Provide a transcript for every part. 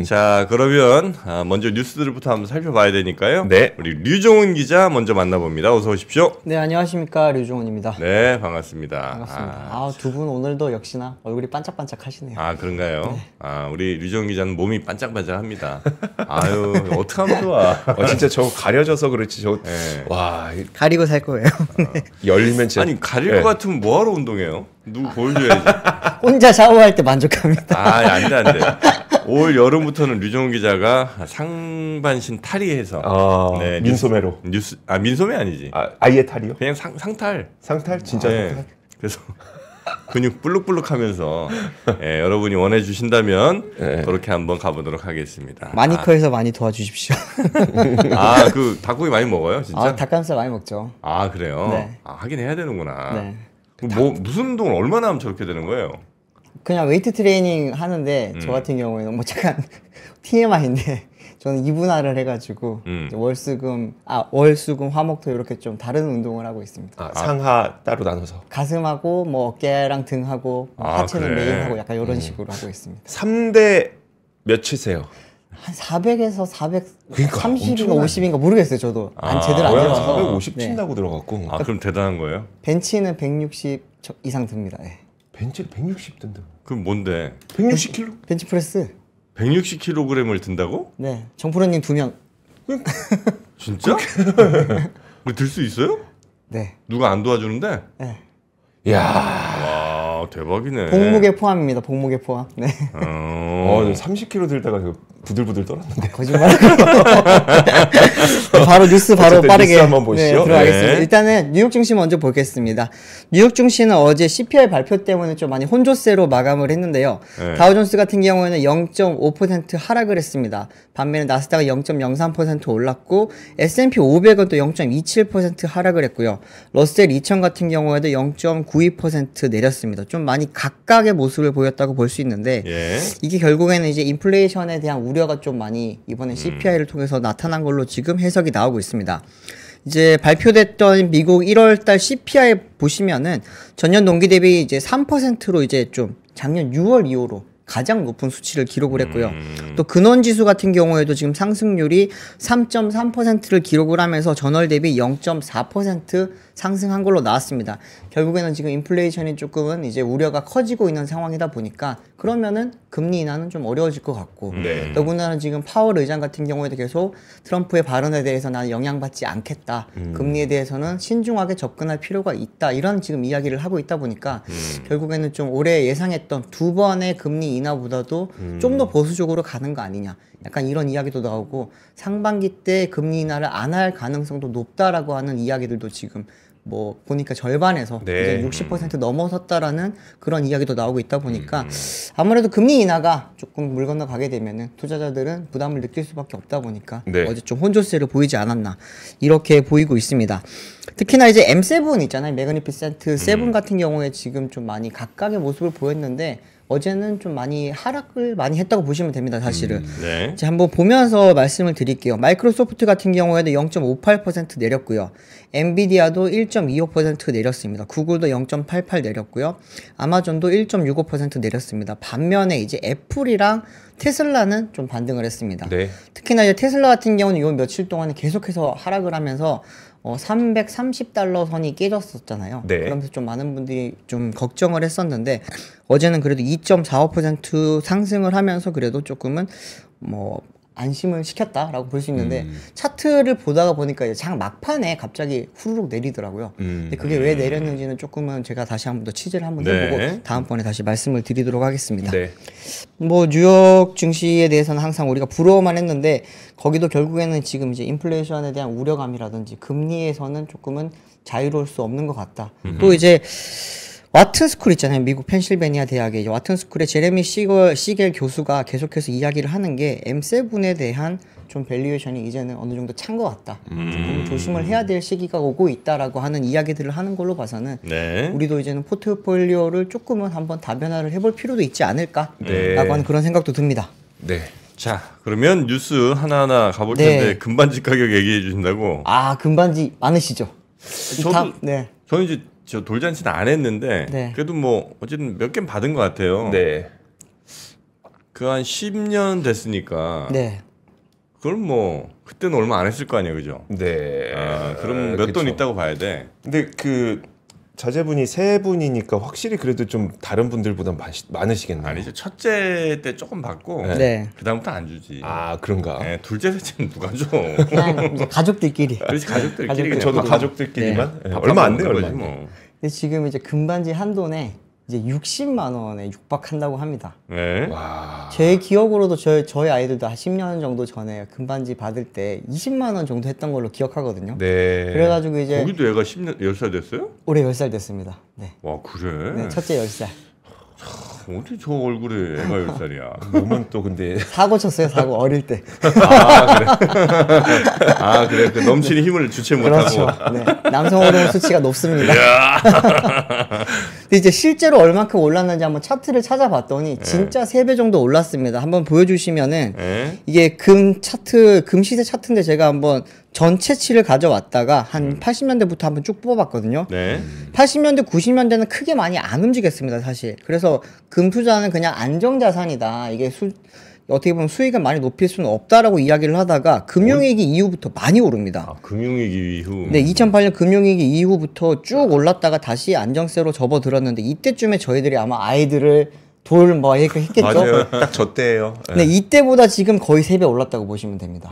자, 그러면 먼저 뉴스들부터 한번 살펴봐야 되니까요. 네. 우리 류종훈 기자 먼저 만나봅니다. 어서 오십시오. 네, 안녕하십니까, 류종훈입니다. 네, 반갑습니다. 반갑습니다. 두 분 오늘도 역시나 얼굴이 반짝반짝 하시네요. 아, 그런가요? 네. 우리 류종훈 기자는 몸이 반짝반짝합니다. 아유, 어떡하면 좋아. 진짜 저 가려져서 그렇지. 네. 와, 가리고 살 거예요. 네. 열리면 진짜. 아니, 가릴 것 같으면 뭐하러 운동해요? 누구 보여줘야지. 혼자 샤워할 때 만족합니다. 안 돼. 올 여름부터는 류종훈 기자가 상반신 탈의해서 네, 민소매로 민소매 아니지? 아예 탈이요? 그냥 상탈. 상탈 진짜. 네. 상탈? 그래서 근육 불룩불룩하면서 여러분이 원해 주신다면 그렇게 한번 가보도록 하겠습니다. 마니커에서 많이 도와주십시오. 그 닭고기 많이 먹어요, 진짜? 닭가슴살 많이 먹죠. 아, 그래요? 네. 하긴 해야 되는구나. 네. 무슨 운동을 얼마나 하면 저렇게 되는 거예요? 그냥 웨이트 트레이닝 하는데 저 같은 경우에는 뭐 잠깐 TMI인데 저는 이분할을 해가지고 월수금, 화목토 이렇게 좀 다른 운동을 하고 있습니다. 상하 따로 나눠서. 가슴하고 뭐 어깨랑 등하고 하체는 그래. 메인하고 약간 이런 식으로 하고 있습니다. 3대 몇 치세요? 한 400에서 430인가 그러니까 50인가 모르겠어요. 저도 제대로 안 들어가서. 450 네. 친다고 들어갔고. 그럼 대단한 거예요? 벤치는 160 이상 듭니다. 네. 벤치를 160 든다. 그럼 뭔데? 160kg? 벤치프레스. 160kg을 든다고? 네. 정프로님 2명. 진짜? 들 수 있어요? 네. 누가 안 도와주는데? 네. 야, 와, 대박이네. 복무계 포함입니다. 복무계 포함. 네. 30kg 들다가 부들부들 떨었는데. 거짓말. 바로 뉴스 빠르게 뉴스 한번 보시죠. 들어가겠습니다. 네. 일단은 뉴욕 증시 먼저 보겠습니다. 뉴욕 증시는 어제 CPI 발표 때문에 좀 많이 혼조세로 마감을 했는데요. 네. 다우존스 같은 경우에는 0.5% 하락을 했습니다. 반면에 나스닥은 0.03% 올랐고 S&P 500은 또 0.27% 하락을 했고요. 러셀 2000 같은 경우에도 0.92% 내렸습니다. 좀 많이 각각의 모습을 보였다고 볼 수 있는데 이게 결국에는 이제 인플레이션에 대한 우려가 좀 많이 이번에 CPI를 통해서 나타난 걸로 지금 해석이 나오고 있습니다. 이제 발표됐던 미국 1월달 CPI 보시면은 전년 동기 대비 이제 3%로 이제 좀 작년 6월 이후로 가장 높은 수치를 기록을 했고요. 또 근원지수 같은 경우에도 지금 상승률이 3.3%를 기록을 하면서 전월 대비 0.4% 상승한 걸로 나왔습니다. 결국에는 지금 인플레이션이 조금은 이제 우려가 커지고 있는 상황이다 보니까 그러면은 금리 인하는 좀 어려워질 것 같고 더군다나 지금 파월 의장 같은 경우에도 계속 트럼프의 발언에 대해서 나는 영향받지 않겠다. 금리에 대해서는 신중하게 접근할 필요가 있다. 이런 지금 이야기를 하고 있다 보니까 결국에는 좀 올해 예상했던 두 번의 금리 인하보다도 좀 더 보수적으로 가는 거 아니냐. 약간 이런 이야기도 나오고 상반기 때 금리 인하를 안 할 가능성도 높다라고 하는 이야기들도 지금 뭐 보니까 절반에서 이제 60% 넘어섰다라는 그런 이야기도 나오고 있다 보니까 아무래도 금리 인하가 조금 물 건너가게 되면은 투자자들은 부담을 느낄 수밖에 없다 보니까 어제 좀 혼조세를 보이지 않았나 이렇게 보이고 있습니다. 특히나 이제 M7 있잖아요. 매그니피센트 7 같은 경우에 지금 좀 많이 각각의 모습을 보였는데 어제는 좀 많이 하락을 많이 했다고 보시면 됩니다, 사실은. 이제 한번 보면서 말씀을 드릴게요. 마이크로소프트 같은 경우에도 0.58% 내렸고요. 엔비디아도 1.25% 내렸습니다. 구글도 0.88 내렸고요. 아마존도 1.65% 내렸습니다. 반면에 이제 애플이랑 테슬라는 좀 반등을 했습니다. 특히나 이제 테슬라 같은 경우는 요 며칠 동안에 계속해서 하락을 하면서 330달러 선이 깨졌었잖아요. 그러면서 좀 많은 분들이 좀 걱정을 했었는데 어제는 그래도 2.45% 상승을 하면서 그래도 조금은 뭐 안심을 시켰다라고 볼 수 있는데 차트를 보다가 보니까 이제 장 막판에 갑자기 후루룩 내리더라고요. 근데 그게 왜 내렸는지는 조금은 제가 다시 한번 더 취재를 한번 해보고 다음번에 다시 말씀을 드리도록 하겠습니다. 뭐 뉴욕 증시에 대해서는 항상 우리가 부러워만 했는데 거기도 결국에는 지금 이제 인플레이션에 대한 우려감이라든지 금리에서는 조금은 자유로울 수 없는 것 같다. 또 이제 와튼스쿨 있잖아요. 미국 펜실베니아 대학의 와튼스쿨의 제레미 시겔 교수가 계속해서 이야기를 하는 게 M7에 대한 좀 밸류에이션이 이제는 어느 정도 찬 것 같다. 조금 조심을 해야 될 시기가 오고 있다라고 하는 이야기들을 하는 걸로 봐서는 우리도 이제는 포트폴리오를 조금은 한번 다변화를 해볼 필요도 있지 않을까라고 하는 그런 생각도 듭니다. 자, 그러면 뉴스 하나하나 가볼 텐데 금반지 가격 얘기해 주신다고? 금반지 많으시죠? 저는 이제 저 돌잔치는 안 했는데 그래도 뭐 어쨌든 몇 개 받은 것 같아요. 그 한 10년 됐으니까. 네. 그럼 뭐 그때는 얼마 안 했을 거 아니에요, 그죠? 네. 아, 그럼 몇 돈 있다고 봐야 돼. 근데 그 자제분이 세 분이니까 확실히 그래도 좀 다른 분들보다 많으시겠네요. 아니죠. 첫째 때 조금 받고 네. 그다음부터 안 주지. 아 그런가? 네, 둘째 셋째는 누가 줘? 그냥 이제 가족들끼리. 그렇지 가족들끼리 그냥 저도 밥- 가족들끼리만 네, 밥 얼마 안 먹는 돼요, 거지 얼마 안 돼요. 뭐. 근데 지금 이제 금반지 한 돈에 이제 60만 원에 육박한다고 합니다. 네. 와. 제 기억으로도 저희 아이들도 한 10년 정도 전에 금반지 받을 때 20만 원 정도 했던 걸로 기억하거든요. 네. 그래가지고 이제 거기도 애가 10살 됐어요? 올해 10살 됐습니다. 네. 와 그래? 네, 첫째 10살. 어디 저 얼굴에 애가 10살이야? 몸은 또 근데 사고 쳤어요, 사고 어릴 때. 아 그래 그 넘치는 힘을 주체 그렇죠. 못하고. 네. 남성 호르몬 수치가 높습니다. 근데 이제 실제로 얼만큼 올랐는지 한번 차트를 찾아봤더니 진짜 3배 정도 올랐습니다. 한번 보여주시면은 네. 이게 금 시세 차트인데 제가 한번 전체치를 가져왔다가 한 80년대부터 한번 쭉 뽑아봤거든요. 네. 80년대, 90년대는 크게 많이 안 움직였습니다, 사실. 그래서 금 투자는 그냥 안정자산이다. 이게 어떻게 보면 수익을 많이 높일 수는 없다라고 이야기를 하다가 금융위기 이후부터 많이 오릅니다. 아 금융위기 이후. 네, 2008년 금융위기 이후부터 쭉 올랐다가 다시 안정세로 접어들었는데 이때쯤에 저희들이 아마 아이들을 뭐 이렇게 했겠죠. 맞아요. 딱 저 때예요. 네, 이때보다 지금 거의 3배 올랐다고 보시면 됩니다.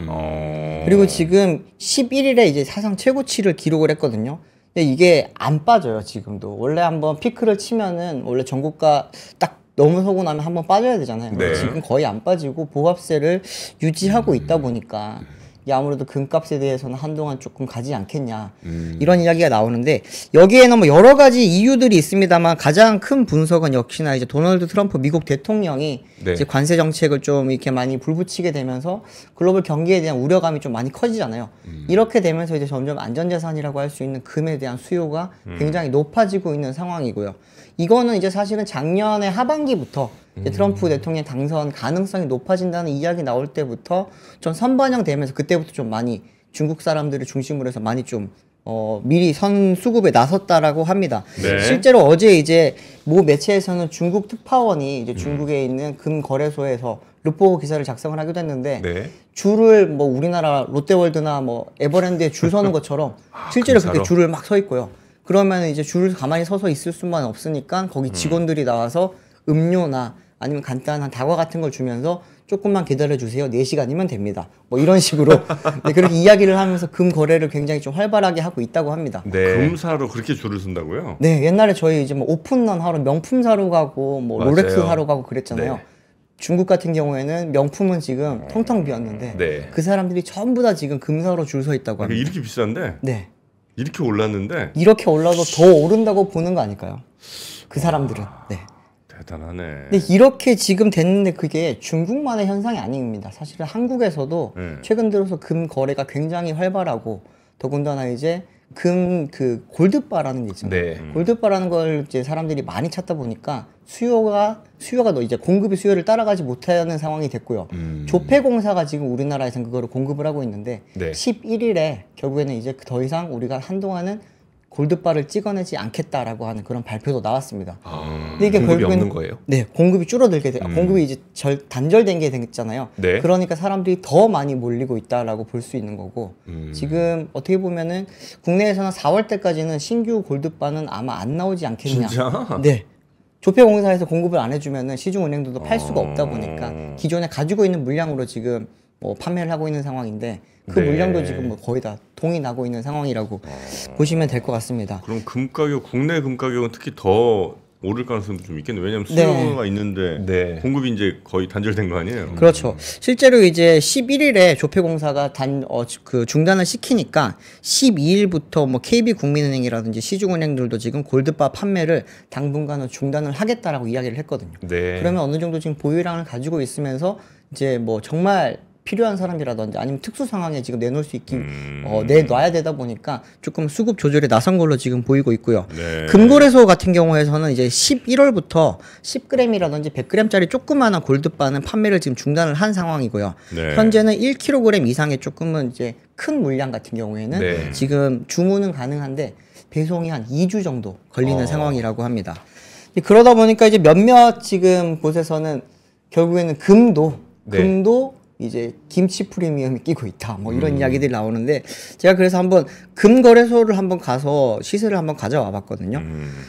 그리고 지금 11일에 이제 사상 최고치를 기록을 했거든요. 근데 이게 안 빠져요, 지금도. 원래 한번 피크를 치면은 원래 전고가 딱 넘어서고 나면 한번 빠져야 되잖아요. 네. 지금 거의 안 빠지고 보합세를 유지하고 있다 보니까 이게 아무래도 금값에 대해서는 한동안 조금 가지 않겠냐 이런 이야기가 나오는데 여기에는 뭐 여러 가지 이유들이 있습니다만 가장 큰 분석은 역시나 이제 도널드 트럼프 미국 대통령이 네. 이제 관세 정책을 좀 이렇게 많이 불붙이게 되면서 글로벌 경기에 대한 우려감이 좀 많이 커지잖아요. 이렇게 되면서 이제 점점 안전자산이라고 할 수 있는 금에 대한 수요가 굉장히 높아지고 있는 상황이고요. 이거는 이제 사실은 작년에 하반기부터 이제 트럼프 대통령 당선 가능성이 높아진다는 이야기 나올 때부터 좀 선반영되면서 그때부터 좀 많이 중국 사람들을 중심으로 해서 많이 좀 미리 선수급에 나섰다라고 합니다. 네. 실제로 어제 이제 모 매체에서는 중국 특파원이 이제 중국에 있는 금 거래소에서 르포 기사를 작성을 하기도 했는데 네. 줄을 뭐 우리나라 롯데월드나 뭐 에버랜드에 줄 서는 것처럼 실제로 그렇게 줄을 막 서 있고요. 그러면 이제 줄을 가만히 서서 있을 수만 없으니까 거기 직원들이 나와서 음료나 아니면 간단한 다과 같은 걸 주면서 조금만 기다려주세요. 4시간이면 됩니다. 뭐 이런 식으로 네, 그렇게 이야기를 하면서 금 거래를 굉장히 좀 활발하게 하고 있다고 합니다. 네. 금사로 그렇게 줄을 쓴다고요? 네, 옛날에 저희 이제 뭐 오픈런 하러 명품 사러 가고 뭐 맞아요. 롤렉스 사러 가고 그랬잖아요. 네. 중국 같은 경우에는 명품은 지금 텅텅 비었는데 네. 그 사람들이 전부 다 지금 금 사러 줄 서 있다고 이게 합니다. 이렇게 비싼데 네, 이렇게 올랐는데 이렇게 올라도 더 오른다고 보는 거 아닐까요? 그 사람들은. 네. 대단하네. 근데 이렇게 지금 됐는데 그게 중국만의 현상이 아닙니다. 사실은 한국에서도 네. 최근 들어서 금 거래가 굉장히 활발하고 더군다나 이제 금 그 골드바라는 게 있잖아요. 네. 골드바라는 걸 이제 사람들이 많이 찾다 보니까 수요가 너 이제 공급이 수요를 따라가지 못하는 상황이 됐고요. 조폐공사가 지금 우리나라에서는 그거를 공급을 하고 있는데 네. 11일에 결국에는 이제 더 이상 우리가 한동안은 골드바를 찍어내지 않겠다라고 하는 그런 발표도 나왔습니다. 근데 이게 공급이 결국엔 없는 거예요? 네, 공급이 줄어들게 돼. 공급이 이제 단절된 게 됐잖아요. 네. 그러니까 사람들이 더 많이 몰리고 있다라고 볼 수 있는 거고 지금 어떻게 보면은 국내에서는 4월 때까지는 신규 골드바는 아마 안 나오지 않겠냐. 진짜? 네. 조폐공사에서 공급을 안 해주면은 시중은행들도 팔 수가 없다 보니까 기존에 가지고 있는 물량으로 지금 뭐 판매를 하고 있는 상황인데 그 네. 물량도 지금 뭐 거의 다 동이 나고 있는 상황이라고 보시면 될 것 같습니다. 그럼 금 가격 국내 금 가격은 특히 더 오를 가능성도 좀 있겠네. 왜냐면 네. 수요가 있는데 네. 공급이 이제 거의 단절된 거 아니에요? 그렇죠. 실제로 이제 11일에 조폐공사가 그 중단을 시키니까 12일부터 뭐 KB국민은행이라든지 시중은행들도 지금 골드바 판매를 당분간은 중단을 하겠다라고 이야기를 했거든요. 네. 그러면 어느 정도 지금 보유량을 가지고 있으면서 이제 뭐 정말 필요한 사람이라든지 아니면 특수 상황에 지금 내놓을 수 있기 내놔야 되다 보니까 조금 수급 조절에 나선 걸로 지금 보이고 있고요. 네. 금거래소 같은 경우에서는 이제 11월부터 10g이라든지 100g짜리 조그마한 골드바는 판매를 지금 중단을 한 상황이고요. 네. 현재는 1kg 이상의 조금은 이제 큰 물량 같은 경우에는 네. 지금 주문은 가능한데 배송이 한 2주 정도 걸리는 상황이라고 합니다. 그러다 보니까 이제 몇몇 지금 곳에서는 결국에는 금도 네. 이제 김치 프리미엄이 끼고 있다. 뭐 이런 이야기들이 나오는데 제가 그래서 한번 금 거래소를 한번 가서 시세를 한번 가져와 봤거든요.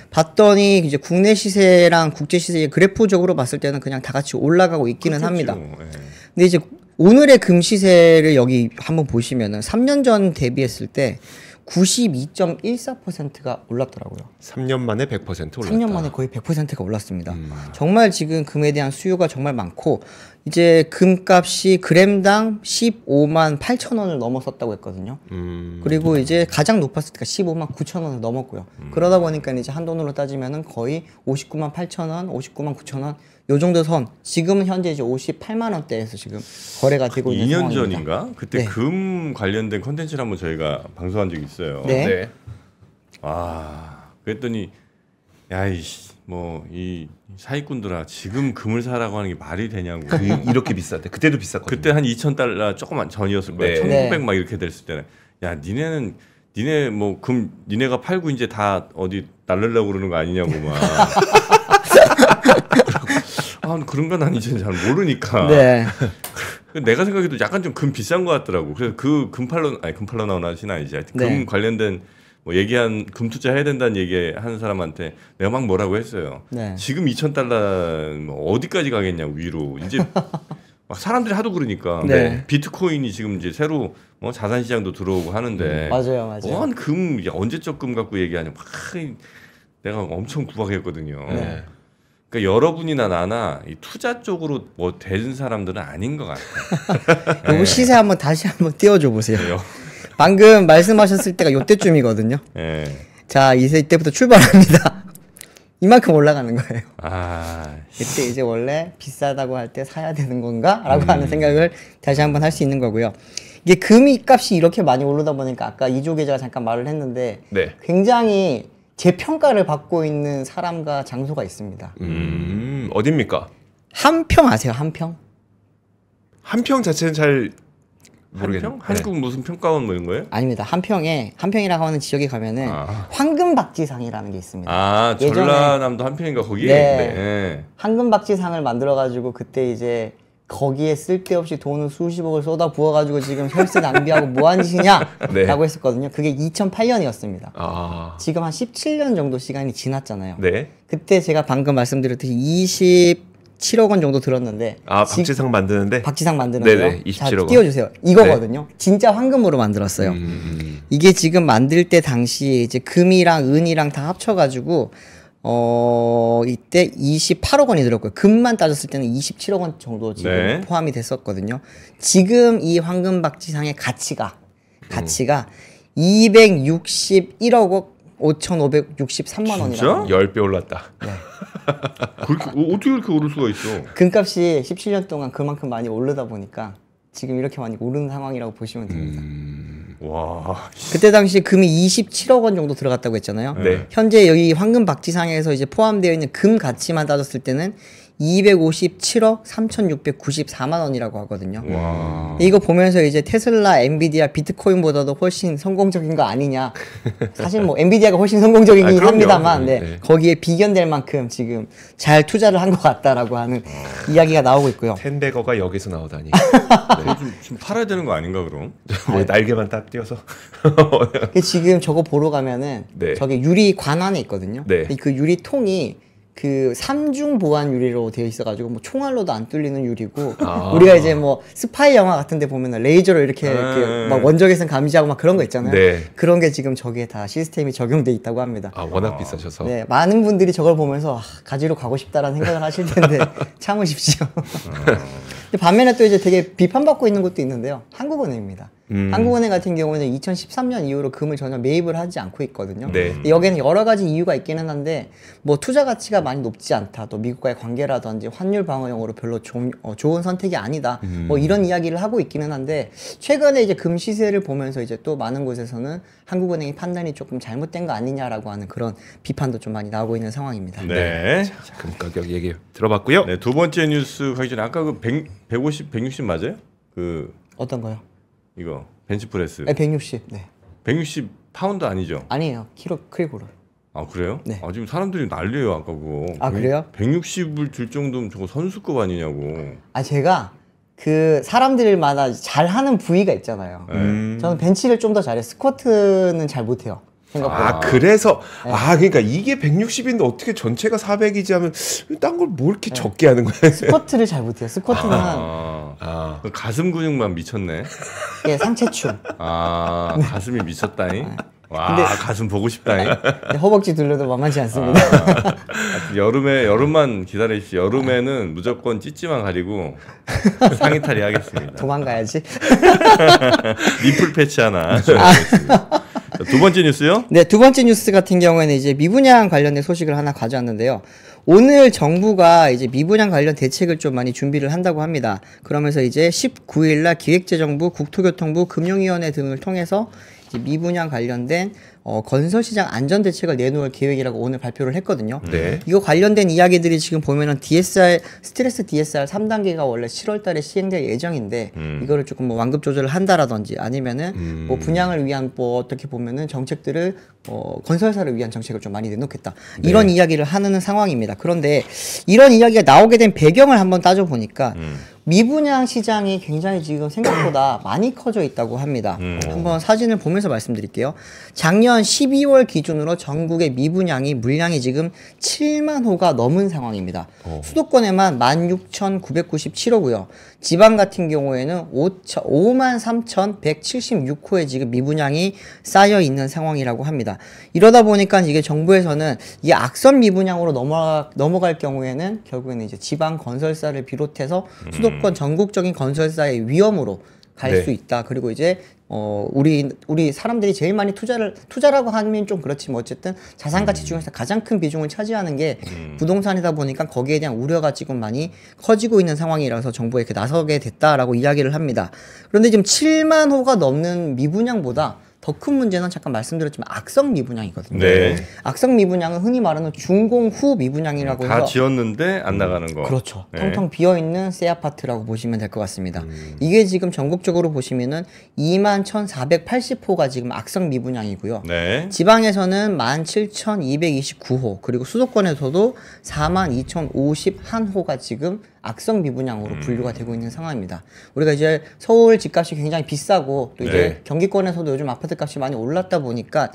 봤더니 이제 국내 시세랑 국제 시세 그래프적으로 봤을 때는 그냥 다 같이 올라가고 있기는 그렇겠죠. 합니다. 예. 근데 이제 오늘의 금 시세를 여기 한번 보시면은 3년 전 대비했을 때 92.14%가 올랐더라고요. 3년 만에 100% 올랐다. 3년 만에 거의 100%가 올랐습니다. 정말 지금 금에 대한 수요가 정말 많고 이제 금값이 그램당 15만 8천 원을 넘어섰다고 했거든요. 그리고 이제 가장 높았을 때가 15만 9천 원을 넘었고요. 그러다 보니까 이제 한돈으로 따지면은 거의 59만 8천 원, 59만 9천 원 요 정도 선. 지금은 현재 이제 58만 원대에서 지금 거래가 되고 있는 2년 상황입니다. 전인가? 그때 네. 금 관련된 컨텐츠를 한번 저희가 방송한 적이 있어요. 네. 네. 아, 그랬더니 야이씨 뭐 이 사기꾼들아 지금 금을 사라고 하는 게 말이 되냐고. 이렇게 비싼데 그때도 비쌌거든요. 그때 한 2,000달러 조금만 전이었을 거야. 네. 1,900 막 이렇게 됐을 때는 야 니네 뭐 금 니네가 팔고 이제 다 어디 날르려고 그러는 거 아니냐고 막. 아 그런 건 아니지 잘 모르니까. 네. 내가 생각해도 약간 좀 금 비싼 것 같더라고. 그래서 그 금팔러 나오나 시나 이제 하여튼 네. 금 관련된 뭐 얘기한 금 투자해야 된다는 얘기 하는 사람한테 내가 막 뭐라고 했어요. 네. 지금 2,000달러 뭐 어디까지 가겠냐고 위로. 이제 막 사람들이 하도 그러니까 네. 비트코인이 지금 이제 새로 뭐 자산 시장도 들어오고 하는데 맞아요. 뭔 금 언제적 금 갖고 얘기하냐 막 내가 엄청 구박했거든요. 네. 그러니까 여러분이나 나나 이 투자 쪽으로 뭐 된 사람들은 아닌 것 같아요. 요거 시세 한번 다시 한번 띄워줘 보세요. 그래요? 방금 말씀하셨을 때가 요때쯤이거든요. 예. 자, 이때부터 출발합니다. 이만큼 올라가는 거예요. 아, 그때 이제 원래 비싸다고 할 때 사야 되는 건가? 라고 하는 생각을 다시 한번 할 수 있는 거고요. 이게 금이 값이 이렇게 많이 오르다 보니까 아까 이조 계좌가 잠깐 말을 했는데 네. 굉장히 재평가를 받고 있는 사람과 장소가 있습니다. 어딥니까? 한평 아세요? 한평? 한평 자체는 잘 모르겠네요. 한평? 한국 무슨 평가원 뭐 이런 거예요? 아닙니다. 한평이라고 하는 지역에 가면은 아. 황금박지상이라는 게 있습니다. 아, 예전에- 전라남도 한평인가 거기? 네. 황금박지상을 만들어가지고 그때 이제 거기에 쓸데없이 돈을 수십억을 쏟아 부어가지고 지금 혈세 낭비하고 뭐한 짓이냐? 네. 라고 했었거든요. 그게 2008년이었습니다. 아, 지금 한 17년 정도 시간이 지났잖아요. 네. 그때 제가 방금 말씀드렸듯이 27억 원 정도 들었는데 아, 박지상 만드는데. 박지상 만드는 네네, 거요? 27억 자, 원. 띄워주세요. 이거거든요. 진짜 황금으로 만들었어요. 음. 이게 지금 만들 때 당시에 이제 금이랑 은이랑 다 합쳐가지고 이때 28억 원이 들었고요. 금만 따졌을 때는 27억 원 정도 지금 네. 포함이 됐었거든요. 지금 이 황금박지상의 가치가 261억 5,563만 원이라고. 10배 올랐다. 그렇게 어떻게 그렇게 오를 수가 있어? 금값이 17년 동안 그만큼 많이 오르다 보니까 지금 이렇게 많이 오르는 상황이라고 보시면 됩니다. 와, 그때 당시 금이 27억 원 정도 들어갔다고 했잖아요. 네. 현재 여기 황금박지상에서 이제 포함되어 있는 금 가치만 따졌을 때는 257억 3,694만 원이라고 하거든요. 와. 이거 보면서 이제 테슬라, 엔비디아, 비트코인보다도 훨씬 성공적인 거 아니냐. 사실 뭐 엔비디아가 훨씬 성공적이긴 아, 그럼요. 합니다만, 네. 네. 거기에 비견될 만큼 지금 잘 투자를 한 것 같다라고 하는 이야기가 나오고 있고요. 텐베거가 여기서 나오다니. 그거 좀 팔아야 되는 거 아닌가 그럼? 뭐 날개만 딱 띄어서. 지금 저거 보러 가면은 네. 저게 유리 관안에 있거든요. 네. 그 유리통이 그 삼중 보안 유리로 되어 있어가지고 뭐 총알로도 안 뚫리는 유리고 우리가 이제 뭐 스파이 영화 같은데 보면 레이저로 이렇게 막 원적외선 감지하고 막 그런 거 있잖아요. 네. 그런 게 지금 저기에 다 시스템이 적용돼 있다고 합니다. 아, 워낙 비싸셔서. 네, 많은 분들이 저걸 보면서 가지러 가고 싶다라는 생각을 하실 텐데 참으십시오. 근데 반면에 또 이제 되게 비판받고 있는 것도 있는데요. 한국은행입니다. 한국은행 같은 경우는 2013년 이후로 금을 전혀 매입을 하지 않고 있거든요. 네. 근데 여기에는 여러 가지 이유가 있기는 한데 뭐 투자 가치가 많이 높지 않다. 또 미국과의 관계라든지 환율 방어용으로 별로 좋은 선택이 아니다. 뭐 이런 이야기를 하고 있기는 한데 최근에 이제 금 시세를 보면서 이제 또 많은 곳에서는 한국은행의 판단이 조금 잘못된 거 아니냐라고 하는 그런 비판도 좀 많이 나오고 있는 상황입니다. 네. 자, 금 가격 얘기 들어봤고요. 네, 두 번째 뉴스 가기 전에 아까 그 150, 160 맞아요? 그 어떤 거요? 이거 벤치프레스. 네, 160. 네. 160 파운드 아니죠? 아니에요. 킬로그램. 아 그래요? 네. 아 지금 사람들이 난리예요 아까 그거. 아, 그래요? 160을 줄 정도면 저거 선수급 아니냐고. 아 제가 그 사람들마다 잘하는 부위가 있잖아요. 저는 벤치를 좀 더 잘해요. 스쿼트는 잘 못해요. 생각보다. 아 그래서 그러니까 이게 160인데 어떻게 전체가 400이지 하면 딴 걸 뭐 이렇게 적게 하는 거야? 스쿼트를 잘 못해요. 스쿼트는 그 가슴 근육만 미쳤네. 예, 상체춤. 아 가슴이 미쳤다잉. 와 근데- 가슴 보고 싶다잉. 근데 허벅지 둘러도 만만치 않습니다. 하여튼 여름만 기다리시죠. 여름에는 무조건 찌찌만 가리고 상의 탈의 하겠습니다. 도망가야지. 니플 패치 하나 준비하겠습니다. 자, 두 번째 뉴스요? 네, 두 번째 뉴스 같은 경우에는 이제 미분양 관련된 소식을 하나 가져왔는데요. 오늘 정부가 이제 미분양 관련 대책을 좀 많이 준비를 한다고 합니다. 그러면서 이제 19일 날 기획재정부, 국토교통부, 금융위원회 등을 통해서 이제 미분양 관련된 건설시장 안전대책을 내놓을 계획이라고 오늘 발표를 했거든요. 네. 이거 관련된 이야기들이 지금 보면은 스트레스 DSR 3단계가 원래 7월 달에 시행될 예정인데 이거를 조금 뭐 완급 조절을 한다라든지 아니면은 뭐 분양을 위한 뭐 어떻게 보면은 정책들을 건설사를 위한 정책을 좀 많이 내놓겠다. 이런 이야기를 하는 상황입니다. 그런데 이런 이야기가 나오게 된 배경을 한번 따져보니까 미분양 시장이 굉장히 지금 생각보다 많이 커져 있다고 합니다. 한번 사진을 보면서 말씀드릴게요. 작년 12월 기준으로 전국의 미분양이 물량이 지금 7만 호가 넘은 상황입니다. 수도권에만 16,997호고요. 지방 같은 경우에는 53,176호의 지금 미분양이 쌓여 있는 상황이라고 합니다. 이러다 보니까 이게 정부에서는 이 악선 미분양으로 넘어갈 경우에는 결국에는 이제 지방 건설사를 비롯해서 수도권 전국적인 건설사의 위험으로 갈 수 있다. 그리고 이제 우리 사람들이 제일 많이 투자라고 하면 좀 그렇지만 어쨌든 자산 가치 중에서 가장 큰 비중을 차지하는 게 부동산이다 보니까 거기에 대한 우려가 지금 많이 커지고 있는 상황이라서 정부에 이렇게 나서게 됐다라고 이야기를 합니다. 그런데 지금 7만 호가 넘는 미분양보다 더 큰 문제는 잠깐 말씀드렸지만 악성 미분양이거든요. 네. 악성 미분양은 흔히 말하는 준공 후 미분양이라고 해서 다 지었는데 안 나가는 거. 그렇죠. 네. 텅텅 비어있는 새 아파트라고 보시면 될 것 같습니다. 이게 지금 전국적으로 보시면은 21,480호가 지금 악성 미분양이고요. 네. 지방에서는 17,229호, 그리고 수도권에서도 42,051호가 지금 악성 미분양으로 분류가 되고 있는 상황입니다. 우리가 이제 서울 집값이 굉장히 비싸고 또 이제 네. 경기권에서도 요즘 아파트 값이 많이 올랐다 보니까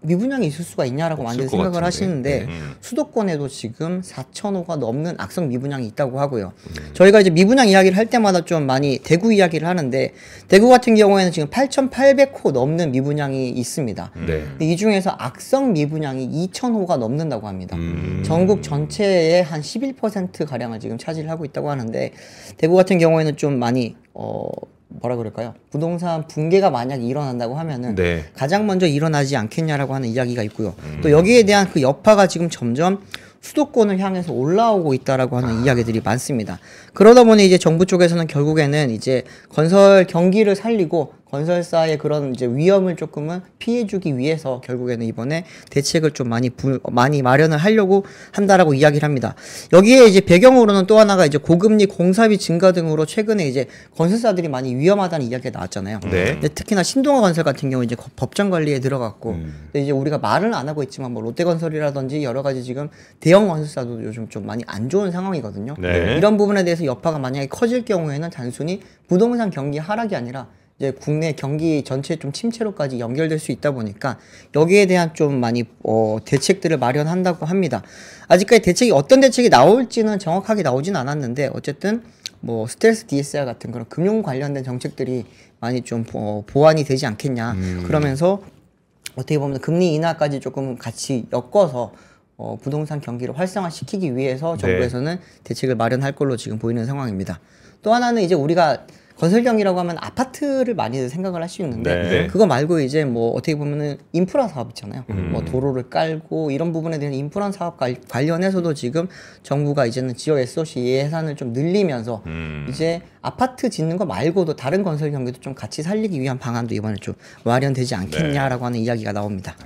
미분양이 있을 수가 있냐라고 많이 없을 것 생각을 같은데. 하시는데 수도권에도 지금 4,000호가 넘는 악성 미분양이 있다고 하고요. 저희가 이제 미분양 이야기를 할 때마다 좀 많이 대구 이야기를 하는데 대구 같은 경우에는 지금 8,800호 넘는 미분양이 있습니다. 네. 근데 이 중에서 악성 미분양이 2,000호가 넘는다고 합니다. 전국 전체의 한 11% 가량을 지금 차지를 하고 있다고 하는데 대구 같은 경우에는 좀 많이 뭐라 그럴까요? 부동산 붕괴가 만약에 일어난다고 하면은 네. 가장 먼저 일어나지 않겠냐라고 하는 이야기가 있고요. 또 여기에 대한 그 여파가 지금 점점 수도권을 향해서 올라오고 있다라고 하는 이야기들이 많습니다. 그러다 보니 이제 정부 쪽에서는 결국에는 이제 건설 경기를 살리고 건설사의 그런 이제 위험을 조금은 피해주기 위해서 결국에는 이번에 대책을 좀 많이 마련을 하려고 한다라고 이야기를 합니다. 여기에 이제 배경으로는 또 하나가 이제 고금리 공사비 증가 등으로 최근에 이제 건설사들이 많이 위험하다는 이야기가 나왔잖아요. 네. 근데 특히나 신동아 건설 같은 경우 이제 법정 관리에 들어갔고, 근데 이제 우리가 말을 안 하고 있지만 뭐 롯데건설이라든지 여러 가지 지금 대형 건설사도 요즘 좀 많이 안 좋은 상황이거든요. 네. 이런 부분에 대해서 여파가 만약에 커질 경우에는 단순히 부동산 경기 하락이 아니라 이제 국내 경기 전체 좀 침체로까지 연결될 수 있다 보니까 여기에 대한 좀 많이 대책들을 마련한다고 합니다. 아직까지 대책이 어떤 대책이 나올지는 정확하게 나오진 않았는데 어쨌든 뭐 스트레스 DSR 같은 그런 금융 관련된 정책들이 많이 좀 보완이 되지 않겠냐. 그러면서 어떻게 보면 금리 인하까지 조금 같이 엮어서 부동산 경기를 활성화시키기 위해서 정부에서는 대책을 마련할 걸로 지금 보이는 상황입니다. 또 하나는 이제 우리가 건설 경기라고 하면 아파트를 많이 생각을 할 수 있는데 네. 그거 말고 이제 뭐 어떻게 보면은 인프라 사업 있잖아요. 뭐 도로를 깔고 이런 부분에 대한 인프라 사업 관련해서도 지금 정부가 이제는 지역 SOC 예산을 좀 늘리면서 이제 아파트 짓는 거 말고도 다른 건설 경기도 좀 같이 살리기 위한 방안도 이번에 좀 마련되지 않겠냐라고 하는 이야기가 나옵니다.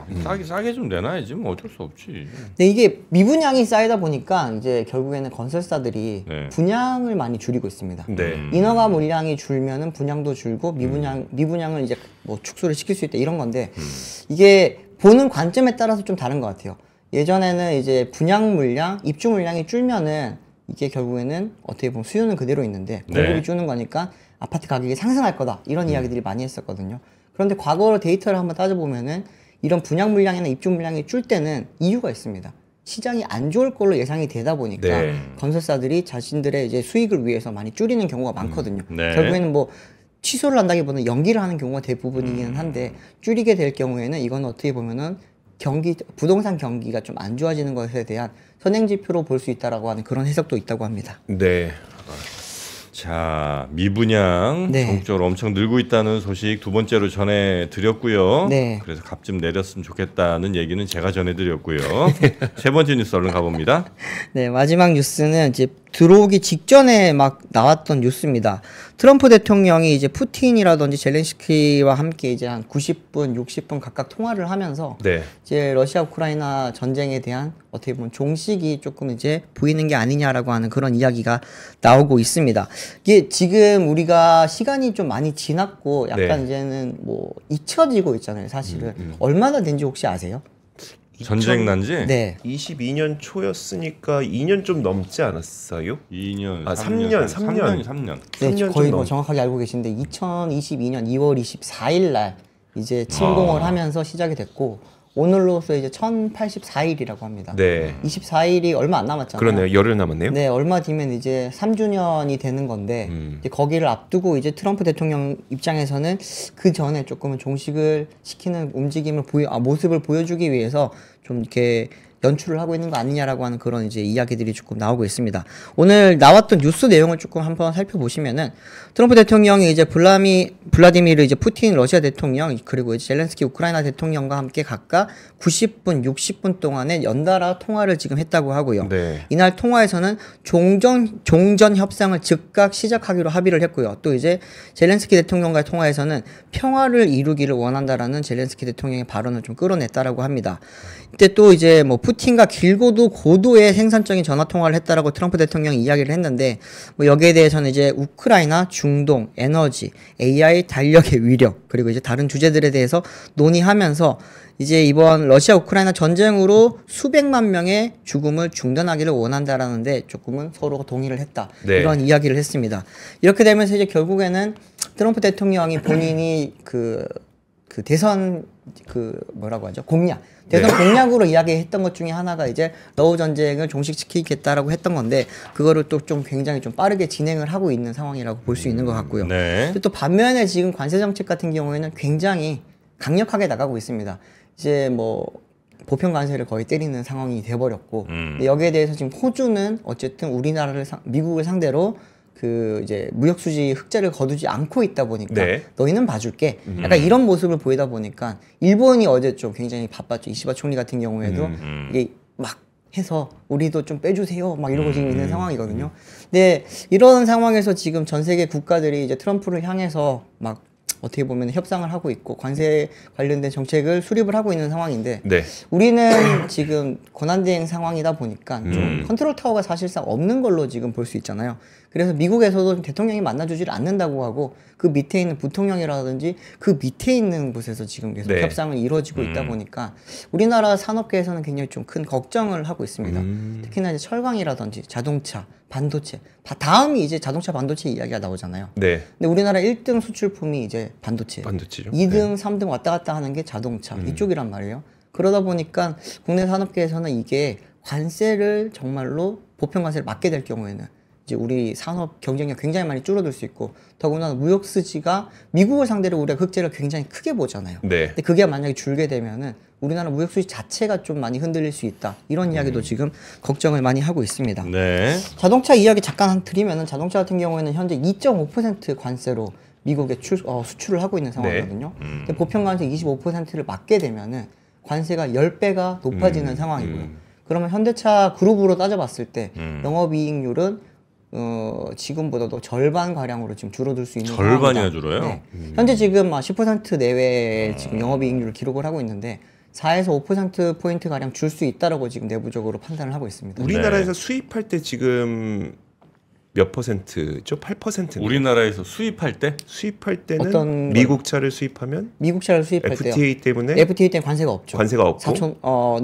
싸게 좀 내놔야지 뭐 어쩔 수 없지. 근데 이게 미분양이 쌓이다 보니까 이제 결국에는 건설사들이 네. 분양을 많이 줄이고 있습니다. 네. 인허가 물량이 줄면은 분양도 줄고 미분양을 이제 뭐 축소를 시킬 수 있다 이런 건데 이게 보는 관점에 따라서 좀 다른 것 같아요. 예전에는 이제 분양 물량, 입주 물량이 줄면은 이게 결국에는 어떻게 보면 수요는 그대로 있는데 공급이 네. 주는 거니까 아파트 가격이 상승할 거다 이런 이야기들이 많이 했었거든요. 그런데 과거 데이터를 한번 따져보면은 이런 분양 물량이나 입주 물량이 줄 때는 이유가 있습니다. 시장이 안 좋을 걸로 예상이 되다 보니까 네. 건설사들이 자신들의 이제 수익을 위해서 많이 줄이는 경우가 많거든요. 네. 결국에는 뭐 취소를 한다기보다는 연기를 하는 경우가 대부분이기는 한데 줄이게 될 경우에는 이건 어떻게 보면은 부동산 경기가 좀 안 좋아지는 것에 대한 선행지표로 볼 수 있다라고 하는 그런 해석도 있다고 합니다. 네. 자, 미분양 네. 전국적으로 엄청 늘고 있다는 소식 두 번째로 전해드렸고요. 네. 그래서 값 좀 내렸으면 좋겠다는 얘기는 제가 전해드렸고요. 세 번째 뉴스 얼른 가봅니다. 네, 마지막 뉴스는 이제 들어오기 직전에 막 나왔던 뉴스입니다. 트럼프 대통령이 이제 푸틴이라든지 젤렌스키와 함께 이제 한 90분, 60분 각각 통화를 하면서 네. 이제 러시아 우크라이나 전쟁에 대한 어떻게 보면 종식이 조금 이제 보이는 게 아니냐라고 하는 그런 이야기가 나오고 있습니다. 이게 지금 우리가 시간이 좀 많이 지났고 약간 네. 이제는 뭐 잊혀지고 있잖아요, 사실은. 얼마나 된지 혹시 아세요? 전쟁 난지 네. 22년 초였으니까 2년 좀 넘지 않았어요? 2년, 아, 3년. 삼 년. 3년. 네, 3년 거의 좀 뭐 넘- 정확하게 알고 계신데 2022년 2월 24일 날 이제 침공을 하면서 시작이 됐고 오늘로서 이제 1084일이라고 합니다. 네. 24일이 얼마 안 남았잖아요. 그러네요. 열흘 남았네요. 네, 얼마 뒤면 이제 3주년이 되는 건데 이제 거기를 앞두고 이제 트럼프 대통령 입장에서는 그 전에 조금은 종식을 시키는 움직임을 모습을 보여주기 위해서 좀 이렇게 연출을 하고 있는 거 아니냐라고 하는 그런 이제 이야기들이 조금 나오고 있습니다. 오늘 나왔던 뉴스 내용을 조금 한번 살펴보시면은 트럼프 대통령이 이제 블라디미르 이제 푸틴 러시아 대통령 그리고 이제 젤렌스키 우크라이나 대통령과 함께 각각 90분, 60분 동안의 연달아 통화를 지금 했다고 하고요. 네. 이날 통화에서는 종전 협상을 즉각 시작하기로 합의를 했고요. 또 이제 젤렌스키 대통령과의 통화에서는 평화를 이루기를 원한다라는 젤렌스키 대통령의 발언을 좀 끌어냈다라고 합니다. 이때 또 이제 뭐 푸틴과 길고도 고도의 생산적인 전화 통화를 했다라고 트럼프 대통령이 이야기를 했는데 뭐 여기에 대해서는 이제 우크라이나, 중동, 에너지, AI, 달력의 위력 그리고 이제 다른 주제들에 대해서 논의하면서 이제 이번 러시아 우크라이나 전쟁으로 수백만 명의 죽음을 중단하기를 원한다라는데 조금은 서로가 동의를 했다. 네. 이런 이야기를 했습니다. 이렇게 되면서 이제 결국에는 트럼프 대통령이 본인이 그 대선 뭐라고 하죠? 공약. 대선 공약으로 이야기했던 것 중에 하나가 이제 러우 전쟁을 종식시키겠다라고 했던 건데 그거를 또 좀 굉장히 좀 빠르게 진행을 하고 있는 상황이라고 볼 수 있는 것 같고요. 네. 근데 또 반면에 지금 관세 정책 같은 경우에는 굉장히 강력하게 나가고 있습니다. 이제 뭐 보편 관세를 거의 때리는 상황이 돼버렸고 근데 여기에 대해서 지금 호주는 어쨌든 미국을 상대로 그 이제 무역 수지 흑자를 거두지 않고 있다 보니까 네. 너희는 봐줄게. 약간 이런 모습을 보이다 보니까 일본이 어제 좀 굉장히 바빴죠. 이시바 총리 같은 경우에도 이게 막 해서 우리도 좀 빼주세요. 막 이러고 지금 있는 상황이거든요. 근데 이런 상황에서 지금 전 세계 국가들이 이제 트럼프를 향해서 막 어떻게 보면 협상을 하고 있고 관세 관련된 정책을 수립을 하고 있는 상황인데 네. 우리는 지금 권한대행 상황이다 보니까 좀 컨트롤 타워가 사실상 없는 걸로 지금 볼 수 있잖아요. 그래서 미국에서도 대통령이 만나주지를 않는다고 하고 그 밑에 있는 부통령이라든지 그 밑에 있는 곳에서 지금 계속 네. 협상을 이루어지고 있다 보니까 우리나라 산업계에서는 굉장히 좀 큰 걱정을 하고 있습니다. 특히나 이제 철강이라든지 자동차, 반도체 다음이 이제 자동차 반도체 이야기가 나오잖아요. 네. 근데 우리나라 1등 수출품이 이제 반도체. 반도체죠. 2등, 3등 왔다 갔다 하는 게 자동차 이쪽이란 말이에요. 그러다 보니까 국내 산업계에서는 이게 관세를 정말로 보편 관세를 맞게 될 경우에는 이제 우리 산업 경쟁력 굉장히 많이 줄어들 수 있고 더구나 무역 수지가 미국을 상대로 우리가 흑자를 굉장히 크게 보잖아요. 네. 근데 그게 만약에 줄게 되면은 우리나라 무역 수지 자체가 좀 많이 흔들릴 수 있다. 이런 이야기도 지금 걱정을 많이 하고 있습니다. 네. 자동차 이야기 잠깐 드리면은 자동차 같은 경우에는 현재 2.5% 관세로 미국에 수출을 하고 있는 상황이거든요. 근데 보편 관세 25%를 맞게 되면은 관세가 10배가 높아지는 상황이고요. 그러면 현대차 그룹으로 따져봤을 때 영업이익률은 지금보다도 절반 가량으로 지금 줄어들 수 있는 절반이나 상황이다. 줄어요? 네. 현재 지금 10% 내외의 지금 영업이익률을 기록을 하고 있는데 4에서 5% 포인트 가량 줄 수 있다라고 지금 내부적으로 판단을 하고 있습니다. 우리나라에서 수입할 때 지금 몇 퍼센트죠? 8%. 우리나라에서 수입할 때 수입할 때는 어떤 미국 차를 수입하면 미국 차를 수입할 때요. FTA 때문에 FTA 때문에 관세가 없죠. 관세가 없고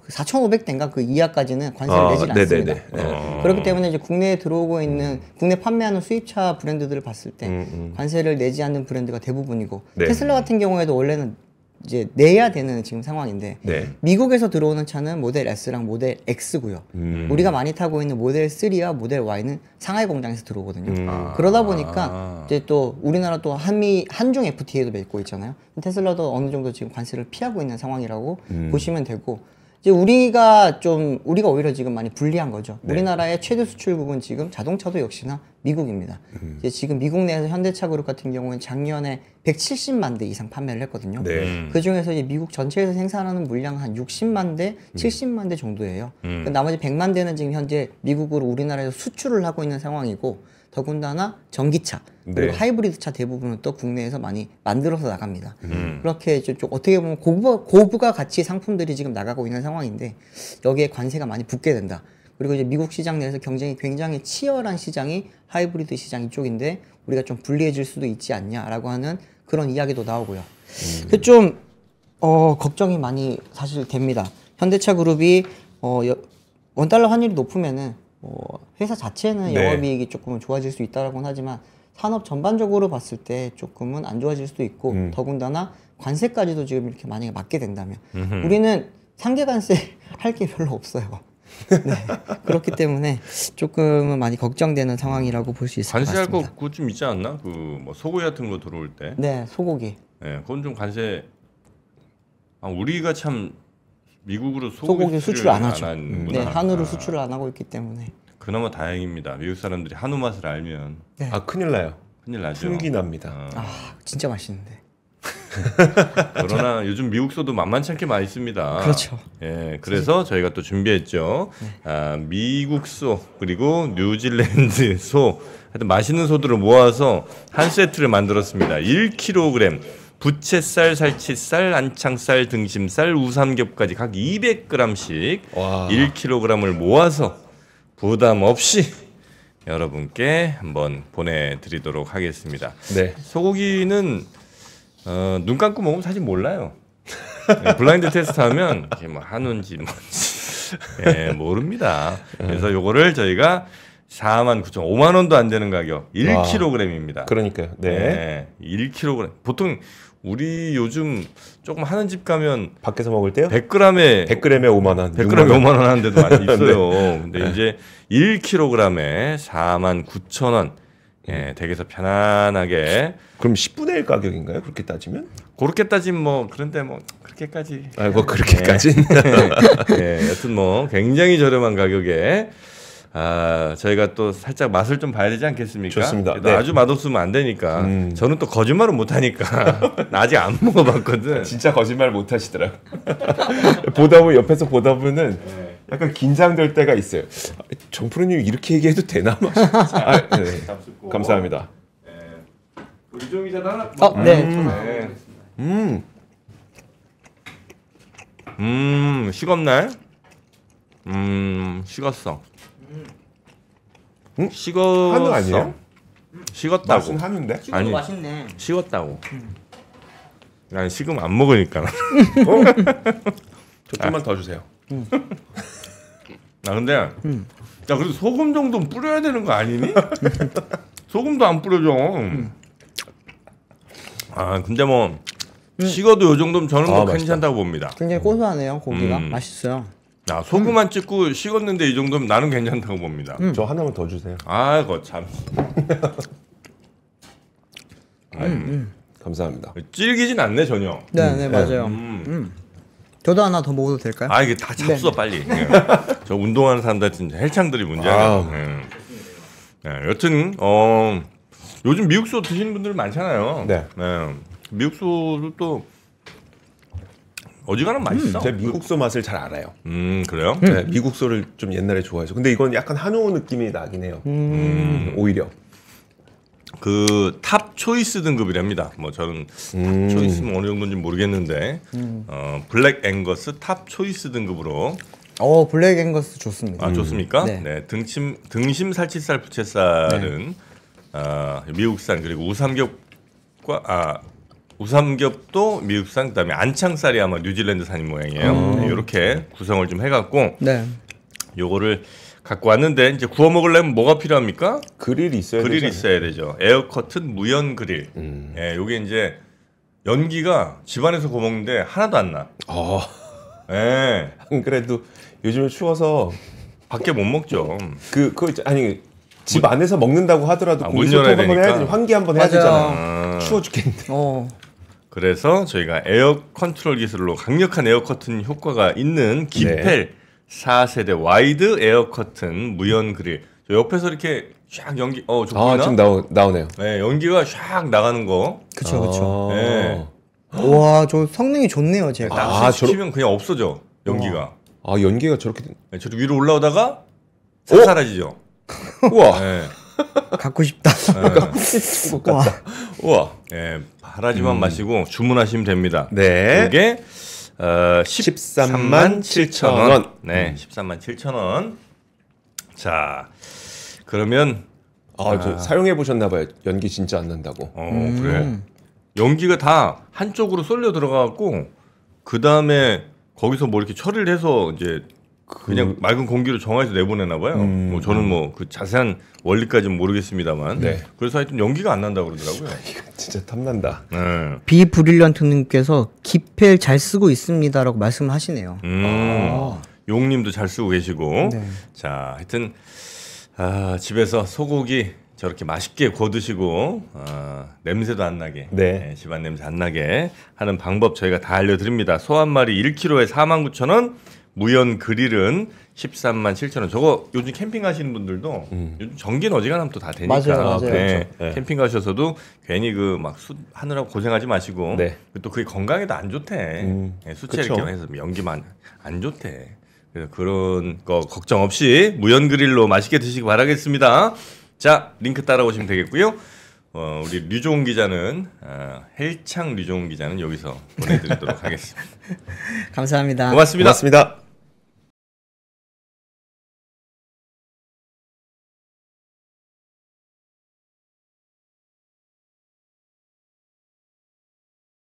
4,500대인가 그 이하까지는 관세를 내지 않습니다. 네네네. 그렇기 때문에 이제 국내에 들어오고 있는 국내 판매하는 수입차 브랜드들을 봤을 때 관세를 내지 않는 브랜드가 대부분이고 네. 테슬라 같은 경우에도 원래는 이제 내야 되는 지금 상황인데 네. 미국에서 들어오는 차는 모델 S랑 모델 X고요. 우리가 많이 타고 있는 모델 3와 모델 Y는 상하이 공장에서 들어오거든요. 그러다 보니까 이제 또 우리나라 또 한중 FTA도 맺고 있잖아요. 테슬라도 어느 정도 지금 관세를 피하고 있는 상황이라고 보시면 되고 이제 우리가 오히려 지금 많이 불리한 거죠. 네. 우리나라의 최대 수출국은 지금 자동차도 역시나 미국입니다. 이제 지금 미국 내에서 현대차 그룹 같은 경우는 작년에 170만 대 이상 판매를 했거든요. 네. 그 중에서 이제 미국 전체에서 생산하는 물량은 한 60만 대, 70만 대 정도예요. 그 나머지 100만 대는 지금 현재 미국으로 우리나라에서 수출을 하고 있는 상황이고 더군다나 전기차 그리고 네. 하이브리드 차 대부분은 또 국내에서 많이 만들어서 나갑니다. 그렇게 좀 어떻게 보면 고부가 가치 상품들이 지금 나가고 있는 상황인데 여기에 관세가 많이 붙게 된다. 그리고 이제 미국 시장 내에서 경쟁이 굉장히 치열한 시장이 하이브리드 시장 이쪽인데 우리가 좀 불리해질 수도 있지 않냐라고 하는 그런 이야기도 나오고요. 좀 걱정이 많이 사실 됩니다. 현대차 그룹이 원달러 환율이 높으면은 회사 자체는 네. 영업이익이 조금은 좋아질 수 있다라고는 하지만 산업 전반적으로 봤을 때 조금은 안 좋아질 수도 있고 더군다나 관세까지도 지금 이렇게 만약에 맞게 된다면 우리는 상계 관세 할 게 별로 없어요. 네. 그렇기 때문에 조금은 많이 걱정되는 상황이라고 볼 수 있을 것 관세할 같습니다. 거 그거 좀 있지 않나? 그 뭐 소고기 같은 거 들어올 때. 네, 소고기. 예, 그건 좀 관세. 우리가 참 미국으로 소고기 소고기 수출 안 하죠. 하는구나. 네, 한우를 수출을 안 하고 있기 때문에. 그나마 다행입니다. 미국 사람들이 한우 맛을 알면 네. 아 큰일 나요. 큰일 나죠. 흉기 납니다. 진짜 맛있는데. 그러나 요즘 미국 소도 만만찮게 맛있습니다. 그렇죠. 예, 그래서 저희가 또 준비했죠. 미국 소 그리고 뉴질랜드 소, 하여튼 맛있는 소들을 모아서 한 세트를 만들었습니다. 1kg 부채살, 살치살, 안창살, 등심살, 우삼겹까지 각 200g씩 와. 1kg을 모아서 부담 없이 여러분께 한번 보내드리도록 하겠습니다. 네. 소고기는 눈 감고 먹으면 사실 몰라요. 네, 블라인드 테스트하면 이게 뭐 한우인지 뭔지 모릅니다. 그래서 요거를 저희가 49,000원, 5만 원도 안 되는 가격 1kg입니다. 그러니까요. 네. 1kg. 보통 우리 요즘 조금 하는 집 가면 밖에서 먹을 때요? 100g에 100g에 5만 원. 100g에 5만 원 하는 데도 많이 있어요. 근데 이제 1kg에 49,000원. 예, 댁에서 편안하게. 그럼 10분의 1 가격인가요? 그렇게 따지면? 그렇게 따지면 뭐 그런데 뭐 그렇게까지. 뭐 그렇게까지? 예, 여튼 뭐 굉장히 저렴한 가격에 저희가 또 살짝 맛을 좀 봐야 되지 않겠습니까? 좋습니다. 네. 아주 맛없으면 안 되니까. 저는 또 거짓말은 못 하니까. 나 아직 안 먹어봤거든. 진짜 거짓말 못 하시더라고. 보다 보면 옆에서 보다 보면은 약간 긴장될 때가 있어요. 정프로님 이렇게 얘기해도 되나? 네. 감사합니다. 우리 기자 하나. 네. 식었네. 식었어. 식었어. 한우 아니에요? 식었다고. 맛은 한우인데? 아니. 맛있네. 식었다고. 난 식으면 안 먹으니까. 저 좀만 더 주세요. 근데 야 그래도 소금 정도는 뿌려야 되는 거 아니니? 소금도 안 뿌려줘. 근데 뭐 식어도 요 정도면 저는 뭐 맛있다. 괜찮다고 봅니다. 굉장히 고소하네요, 고기가. 맛있어요. 소금 안 찍고 식었는데 이 정도면 나는 괜찮다고 봅니다. 저 하나만 더 주세요. 아이고 참. 감사합니다. 질기진 않네 전혀. 네, 맞아요. 저도 하나 더 먹어도 될까요? 이게 다 잡숴 빨리. 저 운동하는 사람들 진짜 헬창들이 문제야. 여튼 요즘 미국소 드시는 분들 많잖아요. 네. 미국소도 또 어지간하면 맛있어. 제가 미국소 맛을 잘 알아요. 그래요? 네, 미국소를 좀 옛날에 좋아해서. 근데 이건 약간 한우 느낌이 나긴 해요. 오히려. 그 탑 초이스 등급이랍니다. 뭐 저는 탑 초이스는 어느 정도인지 모르겠는데 블랙 앵거스 탑 초이스 등급으로 블랙 앵거스 좋습니다. 아 좋습니까? 네. 네. 등심 살치살 부채살은 미국산 그리고 우삼겹도 미국산 그다음에 안창살이 아마 뉴질랜드산인 모양이에요. 네, 이렇게 구성을 좀 해갖고 네. 요거를 갖고 왔는데 이제 구워 먹으려면 뭐가 필요합니까? 그릴이 있어야 그릴이 되잖아요. 있어야 되죠. 에어커튼 무연 그릴. 예, 요게 이제 연기가 집안에서 구워 먹는데 하나도 안 나. 예, 안 그래도 요즘에 추워서 밖에 못 먹죠. 아니 집 안에서 먹는다고 하더라도 문 열어야 공기소통 한번 되니까. 해야지, 환기 한번 해야 맞아요. 되잖아. 추워 죽겠는데. 그래서 저희가 에어 컨트롤 기술로 강력한 에어 커튼 효과가 있는 기펠 4세대 와이드 에어 커튼 무연 그릴. 저 옆에서 이렇게 샥 연기 좋구나. 지금 나오네요. 네, 연기가 샥 나가는 거. 그쵸. 네. 와, 저 성능이 좋네요, 제가. 딱 시키면 그냥 없어져 연기가. 연기가 저렇게. 네, 저렇게 위로 올라오다가 싹 사라지죠. 우와. 네. 갖고 싶다. 와. 우와. 네, 바라지만 마시고 주문하시면 됩니다. 네. 이게 13만 7천 원. 네, 13만 7천 원. 자, 그러면 저 사용해 보셨나 봐요. 연기 진짜 안 난다고. 그래. 연기가 다 한쪽으로 쏠려 들어가갖고 그 다음에 거기서 뭐 이렇게 처리를 해서 이제 그냥 맑은 공기로 정화해서 내보내나 봐요. 뭐 저는 뭐 그 자세한 원리까지는 모르겠습니다만. 네. 그래서 하여튼 연기가 안 난다고 그러더라고요. 이거 진짜 탐난다. 비브릴런트님께서 기펠 잘 쓰고 있습니다라고 말씀하시네요. 용님도 잘 쓰고 계시고. 네. 자, 하여튼 집에서 소고기 저렇게 맛있게 구워 드시고 냄새도 안 나게, 네. 집안 냄새 안 나게 하는 방법 저희가 다 알려드립니다. 소 한 마리 1kg에 49,000원, 무연 그릴은 13만 7천 원. 저거 요즘 캠핑 가시는 분들도 요즘 전기는 어지간하면 또 다 되니까. 맞아요. 네. 네. 캠핑 가셔서도 괜히 그 막 숯 하느라고 고생하지 마시고. 네. 또 그게 건강에도 안 좋대. 네, 수채 그쵸. 이렇게 해서 연기만 안 좋대. 그래서 그런 거 걱정 없이 무연 그릴로 맛있게 드시기 바라겠습니다. 자, 링크 따라오시면 되겠고요. 우리 류종훈 기자는 헬창 류종훈 기자는 여기서 보내드리도록 하겠습니다. 감사합니다. 고맙습니다. 고맙습니다.